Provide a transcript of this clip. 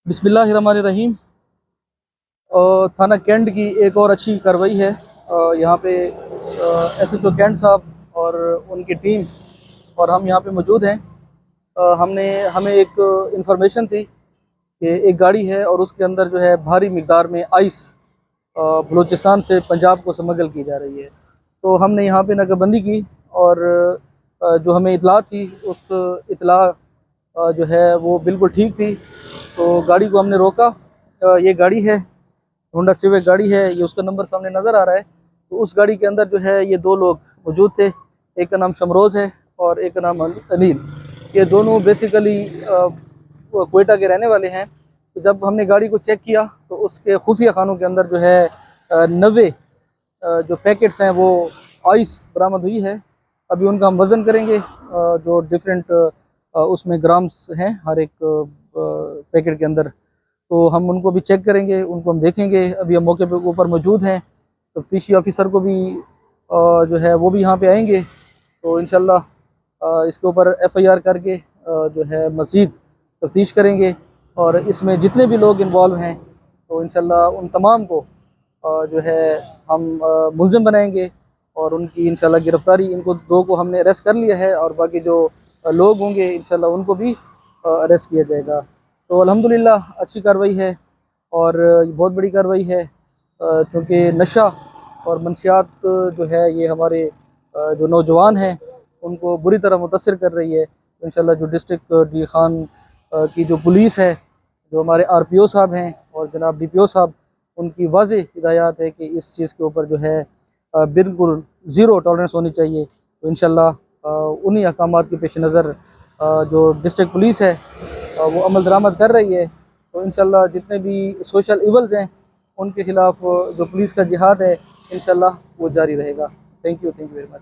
बिस्मिल्लाहिर्रहमानिर्रहीम। थाना कैंट की एक और अच्छी कार्रवाई है। यहाँ पे एसएचओ कैंट साहब और उनकी टीम और हम यहाँ पे मौजूद हैं। हमें एक इंफॉर्मेशन थी कि एक गाड़ी है और उसके अंदर जो है भारी मिकदार में आइस बलूचिस्तान से पंजाब को स्मगल की जा रही है। तो हमने यहाँ पे नाकाबंदी की और जो हमें इतला थी उस इतला जो है वो बिल्कुल ठीक थी। तो गाड़ी को हमने रोका। ये गाड़ी है, होंडा सिविक गाड़ी है, ये उसका नंबर सामने नज़र आ रहा है। तो उस गाड़ी के अंदर जो है ये दो लोग मौजूद थे, एक का नाम शमरोज़ है और एक का नाम अनिल। ये दोनों बेसिकली कोयटा के रहने वाले हैं। तो जब हमने गाड़ी को चेक किया तो उसके खुफिया खानों के अंदर जो है 90 जो पैकेट्स हैं वो आइस बरामद हुई है। अभी उनका हम वज़न करेंगे, जो डिफरेंट उसमें ग्राम्स हैं हर एक पैकेट के अंदर। तो हम उनको भी चेक करेंगे, उनको हम देखेंगे। अभी हम मौके पे ऊपर मौजूद हैं। तफ्तीशी ऑफिसर को भी जो है वो भी यहाँ पे आएंगे। तो इंशाल्लाह इसके ऊपर एफआईआर करके जो है मज़ीद तफ्तीश करेंगे और इसमें जितने भी लोग इन्वॉल्व हैं तो इंशाल्लाह उन तमाम को जो है हम मुलज़िम बनाएंगे और उनकी इंशाल्लाह गिरफ्तारी, इनको दो को हमने अरेस्ट कर लिया है और बाकी जो लोग होंगे इंशाल्लाह उनको भी अरेस्ट किया जाएगा। तो अल्हम्दुलिल्लाह अच्छी कार्रवाई है और ये बहुत बड़ी कार्रवाई है, क्योंकि नशा और मंशियात जो है ये हमारे जो नौजवान हैं उनको बुरी तरह मुतासर कर रही है। तो इंशाल्लाह जो डिस्ट्रिक्ट डी खान की जो पुलिस है, जो हमारे आरपीओ साहब हैं और जनाब डीपीओ साहब, उनकी वाज़ेह हिदायत है कि इस चीज़ के ऊपर जो है बिल्कुल ज़ीरो टॉलरेंस होनी चाहिए। तो इंशाल्लाह उन्हीं अहकामात के पेश नज़र जो डिस्ट्रिक्ट पुलिस है वो अमल दरामद कर रही है। तो इंशाल्लाह जितने भी सोशल इवल्स हैं उनके ख़िलाफ़ जो पुलिस का जिहाद है इंशाल्लाह वो जारी रहेगा। Thank you very much.